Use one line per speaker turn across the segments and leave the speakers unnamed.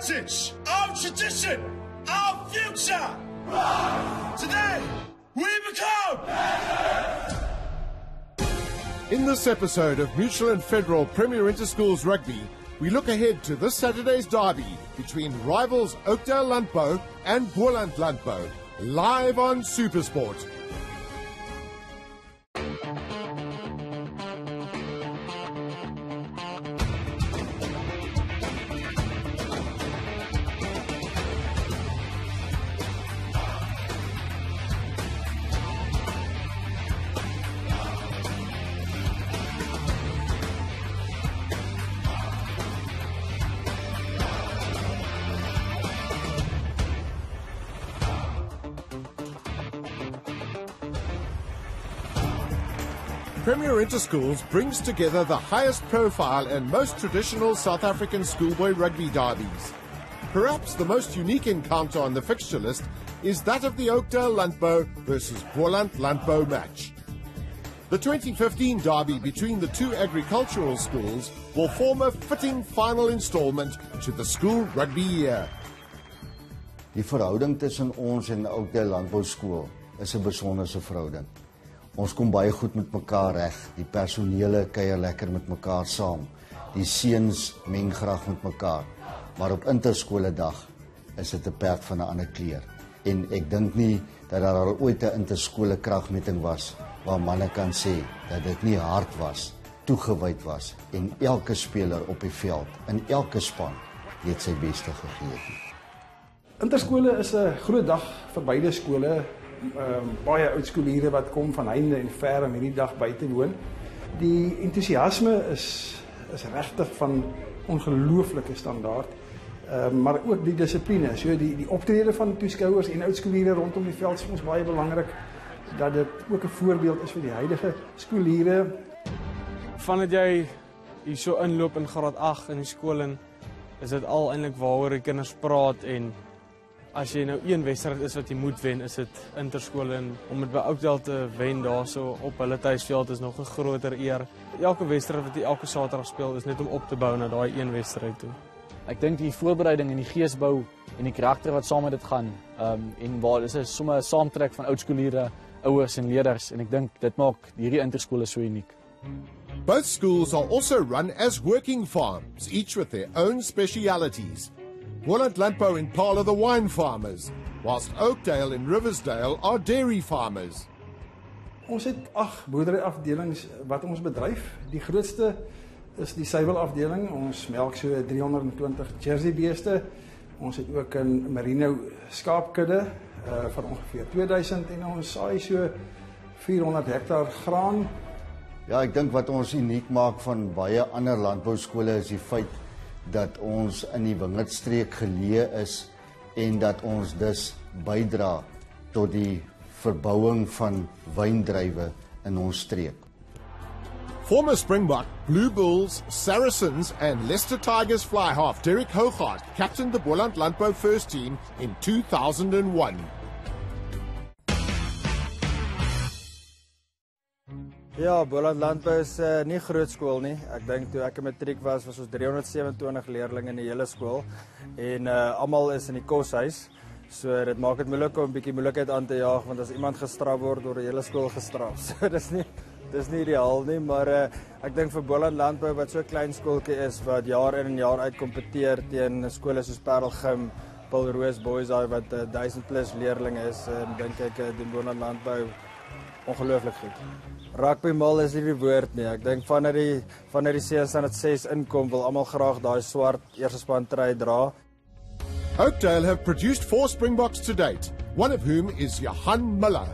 heritage, our tradition, our future. Today, we become.
In this episode of Mutual Federal Premier Interschools Rugby, we look ahead to this Saturday's derby between rivals Oakdale Landbou and Boland Landbou, live on SuperSport. Premier Interschools brings together the highest profile and most traditional South African schoolboy rugby derbies. Perhaps the most unique encounter on the fixture list is that of the Oakdale Landbou versus Boland Landbou match. The 2015 derby between the two agricultural schools will form a fitting final installment to the school rugby year.
Die verhouding tussen ons en Oakdale Landbou skool is 'n besonderse verhouding. Ons kom baie goed met mekaar reg. Die personele kuier lekker met mekaar saam. Die seuns meng graag met mekaar. Maar op interskoledag is dit 'n perd van 'n ander kleur. En ek dink nie dat daar al ooit 'n interskole kragmeting was waar manne kan sê dat dit nie hard was, toegewyd was en elke speler op die veld in elke span het sy beste gegee.
Interskole is 'n groot dag vir beide skole. Baie oudskooliere wat kom van heinde en ver om hierdie dag by te woon. Die entoesiasme is regtig van ongelooflike standaard, maar ook die dissipline, so die optrede van toeskouers en oudskooliere rondom die veld is ons baie belangrik, dat dit ook 'n voorbeeld is vir die huidige skooliere.
Vandat jy hier so inloop in graad 8 in die skool en is dit al eintlik waaroor die kinders praat, en as jy nou een wedstryd is wat jy moet wen, is dit interskole, en om dit by Oakdale te wen daarso op hulle tuisveld is nog 'n groter eer. Elke wedstryd wat jy elke Saterdag speel is net om op te bou na daai een wedstryd toe.
Ek dink die voorbereiding en die geesbou en die karakter wat saam met dit gaan, en waar dis 'n sommer 'n saamtrek van oudskooliere, ouers en leerders, en ek dink dit maak hierdie interskole so uniek.
Both schools are also run as working farms, each with their own specialities. Boland Landbou in Paarl are the wine farmers, whilst Oakdale and Riversdale are dairy farmers.
Ons het 8 boerderyafdelings wat ons bedryf. Die grootste is die suiwelafdeling. Ons melk so 320 Jersey beeste. Ons het ook 'n merino skaapkudde van ongeveer 2000 en ons saai so 400 hektaar graan.
Ja, ek dink wat ons uniek maak van baie ander landbouskole is die feit dat ons in die wingerdstreek geleë is en dat ons dus bydra tot die verbouing van wyndruiwe in ons streek.
Former Springbok, Blue Bulls, Saracens and Leicester Tigers fly half Derek Hoogaard captained the Boland Landbou first team in 2001.
Ja, Boland Landbou is nie groot skool nie. Ek dink toe ek in matriek was ons 327 leerlinge in die hele skool en almal is in die koshuis. So dit maak dit moeilik om 'n bietjie moeilikheid aan te jaag, want as iemand gestraf word, word die hele skool gestraf. So dis nie ideaal nie, maar ek dink vir Boland Landbou wat so 'n klein skooltjie is wat jaar in en jaar uit kompeteer teen skole soos Parelgym, Paulroos Boys wat 1000 plus leerlinge is, dink ek doen Boland Landbou ongelooflik goed. Rugby mal is nie die woord nie. Ek dink vanaf die standaard 6 inkom wil almal graag daai swart eerste span trui dra.
Oakdale have produced 4 Springboks to date, one of whom is Johan Miller.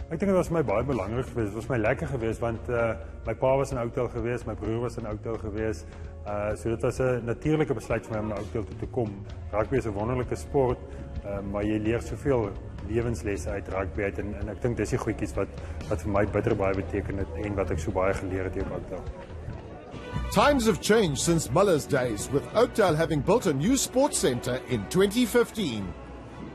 Ek dink dit was my baie belangrik geweest. Dit was my lekker geweest want my pa was in Oakdale geweest, my broer was in Oakdale geweest. So dit was 'n natuurlike besluit vir my om na Oakdale toe te kom. Rugby is 'n wonderlike sport, maar jy leer soveel lewenslesse uit rugby uit en ek dink dis die goedjies wat vir my bitter baie beteken het en wat ek so baie geleer het hier op Oakdale.
Times have changed since Muller's days, with Oakdale having built a new sports centre in 2015.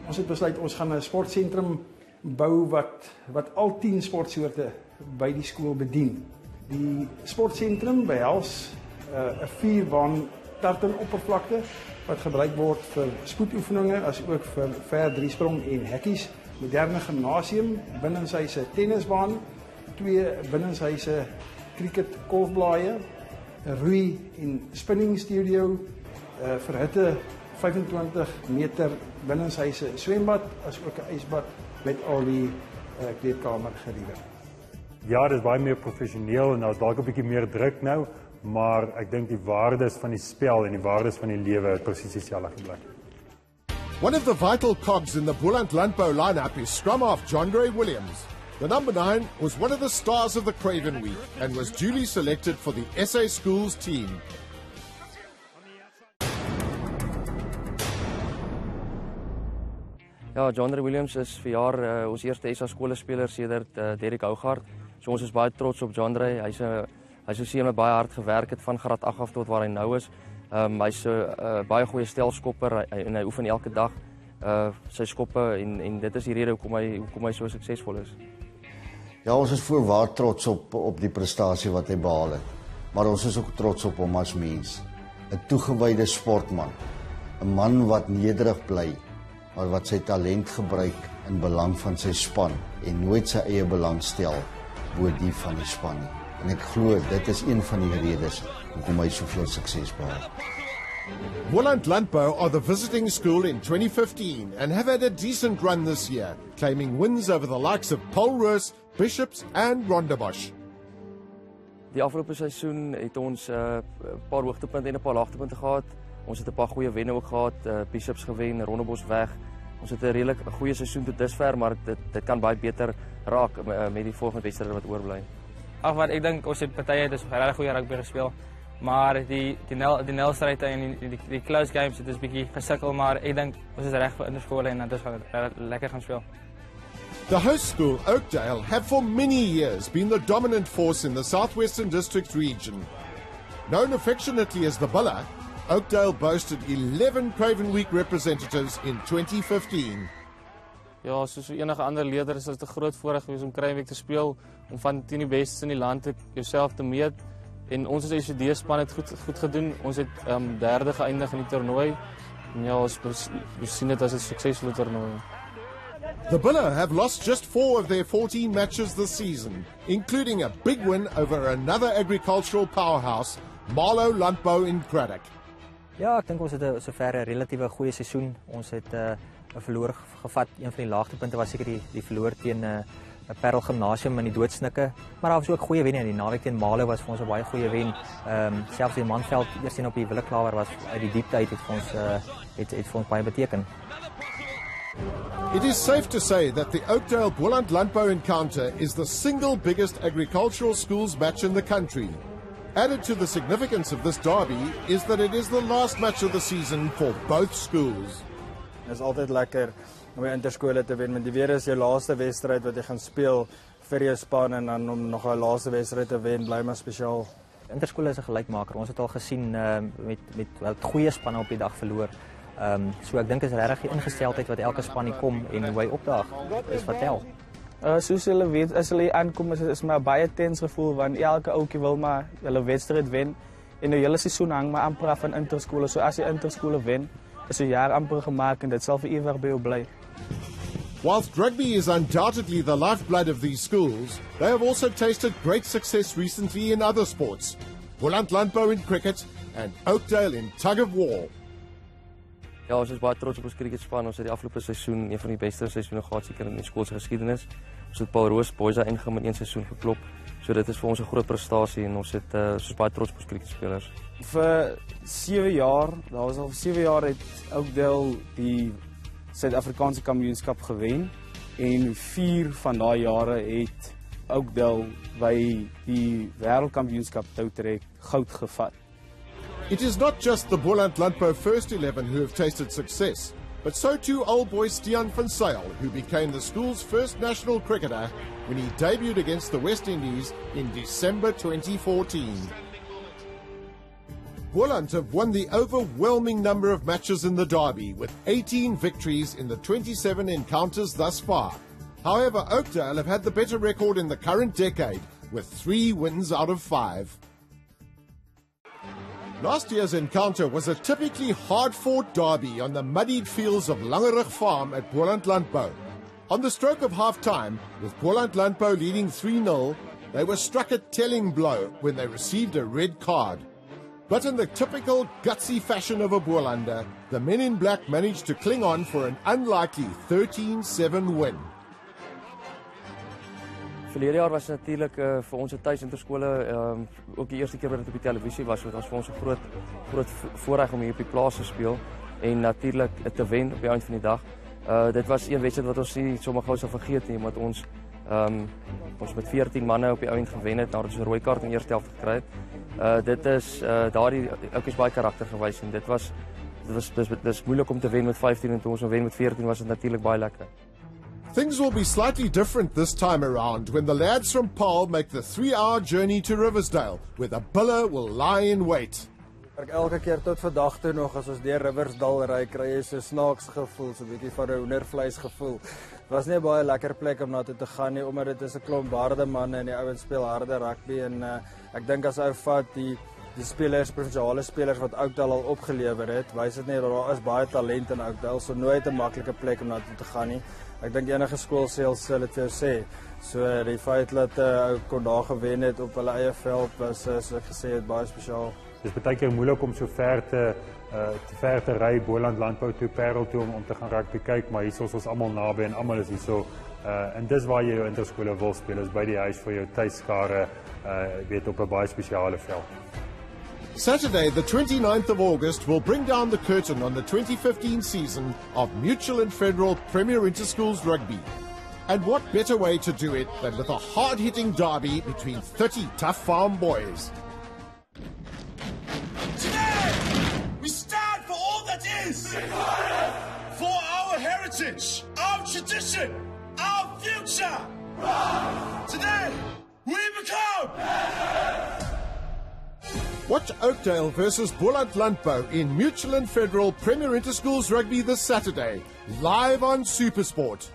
Ons het besluit ons gaan 'n sportsentrum bou wat al 10 sportsoorte by die skool bedien. Die sportsentrum behels 'n 4-baan tartan oppervlakte wat gebruik word vir spoedoefeninge as ook vir ver driesprong en hekkies. Moderne gimnasium, binnenshuise tennisbaan, 2 binnenshuise cricket golfblaaie, 'n roei en spinning studio, verhitte 25 meter binnenshuise swembad as ook 'n ysbad met al die kleedkamer geriewe.
Ja, dit is baie meer professioneel en daar's dalk 'n bietjie meer druk nou, maar ek dink die waardes van die spel en die waardes van die lewe het presies dieselfde gebly.
One of the vital cogs in the Boland Landbou lineup is scrum half John Gray Williams. The number 9 was one of the stars of the Craven Week and was duly selected for the SA Schools team.
Ja, John Gray Williams is verjaar ons eerste SA skoolspeler sedert Derek Hougaard. So ons is baie trots op John Gray. Hy's 'n seun wat baie hard gewerk het van graad 8 af tot waar hy nou is. Hy's 'n baie goeie stelskopper en hy oefen elke dag sy skoppe en dit is die rede hoekom hy so suksesvol is.
Ja, ons is voorwaar trots op die prestasie wat hy behaal het. Maar ons is ook trots op hom as mens. 'n Toegewyde sportman, 'n man wat nederig bly, maar wat sy talent gebruik in belang van sy span en nooit sy eie belang stel bo die van die span nie. En ek glo dit is een van die redes hoekom hy soveel sukses behaal.
Boland Landbou are the visiting school in 2015 and have had a decent run this year, claiming wins over the likes of Polroos, Bishops and Rondebosch.
Die afgelope seisoen het ons 'n paar hoogtepunte en 'n paar laagtepunte gehad. Ons het 'n paar goeie wenne ook gehad, Bishops gewen, Rondebosch weg. Ons het 'n redelik goeie seisoen tot dusver, maar dit kan baie beter raak met die volgende wedstryde wat oorbly.
Ag wat ek dink ons het partye dis regtig goeie rugby gespeel, maar die nelstryd en die close games het is bietjie gesukkel, maar ek dink ons is reg vir interskole en dit gaan lekker gaan speel.
The host school, Oakdale, have for many years been the dominant force in the Southwestern District region. Known affectionately as the Bulla, Oakdale boasted 11 Craven Week representatives in 2015.
Ja, soos enige ander leier is dit 'n groot voorreg gewees om Craven Week te speel, om van 10 die bestes in die land jouself te meet. En ons as SCD-span het goed gedoen. Ons het derde geëindig in die toernooi. En ja, ons sien dit as 'n suksesvolle toernooi.
The Bulla have lost just 4 of their 14 matches this season, including a big win over another agricultural powerhouse, Mutual Landbou in Craddock.
Ja, ek dink ons het sover 'n relatief goeie seisoen. Ons het 'n verloor gevat. Een van die laagtepunte was seker die verloor teen 'n Parel Gimnasium in die doodsnikke, maar daar was ook goeie wenne. Die naweek teen Malo was vir ons 'n baie goeie wen. Selfs die Manveld eers op die Willeklawer was uit die diepte uit het vir ons baie beteken.
It is safe to say that the Oakdale Boland Landbou encounter is the single biggest agricultural schools match in the country. Added to the significance of this derby is that it is the last match of the season for both schools.
Dit is altyd lekker om by interskole te wen, want die weer is jou laaste wedstryd wat jy gaan speel vir jou span en dan om nog 'n laaste wedstryd te wen, bly maar spesiaal.
Interskole is 'n gelykmaker. Ons het al gesien met goeie spanne op die dag verloor. So ek dink is regtig die ingesteldheid wat elke span hier kom en hoe hy opdaag is vertel.
Soos hulle weet, as hulle aankom is maar baie tens gevoel, want elke ouetjie wil maar hulle wedstryd wen en die hele seisoen hang maar amper af van interskole. So as jy interskole wen, is jou jaar amper gemaak en dit sal vir ewig by jou bly.
Whilst rugby is undoubtedly the lifeblood of these schools, they have also tasted great success recently in other sports. Boland Landbou in cricket and Oakdale in tug of war.
Ja, ons is baie trots op ons cricketspan. Ons het die afgelope seisoen een van die beste seisoene gehad seker in die skoolse geskiedenis. Ons het Polroos boys daar ingegee met 1 seisoen geklop. So dit is vir ons 'n groot prestasie en ons is baie trots op ons cricketspelers.
Vir 7 jaar, daar was al 7 jaar het Oakdale die Suid-Afrikaanse kampioenskap gewen en 4 van daai jare het Oakdale by die wêreldkampioenskap toutrek goud gevat.
It is not just the Boland Landbou first 11 who have tasted success, but so too old boy Stian van Sail, who became the school's first national cricketer when he debuted against the West Indies in December 2014. Boland have won the overwhelming number of matches in the derby, with 18 victories in the 27 encounters thus far. However, Oakdale have had the better record in the current decade, with 3 wins out of 5. Last year's encounter was a typically hard-fought derby on the muddied fields of Langerig Farm at Boland Landbou. On the stroke of half-time, with Boland Landbou leading 3-0, they were struck a telling blow when they received a red card. But in the typical gutsy fashion of a Bolander, the men in black managed to cling on for an unlikely 13-7 win.
Verlede jaar was natuurlik vir ons tuis interskole ook die eerste keer wat dit op die televisie was, so dit was vir ons 'n groot voorreg om hier op die plaas te speel en natuurlik te wen op die eind van die dag. Dit was een wedstryd wat ons nie sommer gou sal vergeet nie, omdat ons met 14 manne op die eind gewen het nadat ons 'n rooi kaart in die eerste helfte gekry het. Dit is daardie ouetjies baie karakter gewys en dis moeilik om te wen met 15 en toe ons wen met 14 was dit natuurlik baie lekker.
Things will be slightly different this time around when the lads from Paarl make the 3-hour journey to Riversdale, where the bulle will lie in wait.
Elke keer tot vandag toe nog as ons deur Riversdale ry, kry jy so snaaks gevoel, so 'n bietjie van 'n hoendervleis gevoel. Dit was nie 'n baie lekker plek om na toe te gaan nie, omdat dit is 'n klomp harde manne en die ouens speel harde rugby en ek dink as ou vat die spelers, provinsiale spelers wat Oakdale al opgelewer het, wys dit net dat daar is baie talent in Oakdale, so nooit 'n maklike plek om na toe te gaan nie. Ek dink enige skool sal dit vir jou sê. So die feit dat ou kon daar gewen het op hulle eie veld was, soos ek gesê het, baie spesiaal.
Dit is baie keer moeilik om so ver te ry Boland Landbou toe, Parel toe om te gaan rugby kyk, maar hier is ons almal naby en almal is hier so. En dis waar jy jou interskole wil speel, is by die huis vir jou tuiskare, weet op 'n baie spesiale veld.
Saturday, the 29th of August, will bring down the curtain on the 2015 season of Mutual Federal Premier Interschools rugby. And what better way to do it than with a hard-hitting derby between 30 tough farm boys?
Today, we stand for all that is. For our heritage, our tradition, our future. Today, we become...
Watch Oakdale versus Boland Landbou in Mutual Federal Premier Interschools rugby this Saturday, live on SuperSport.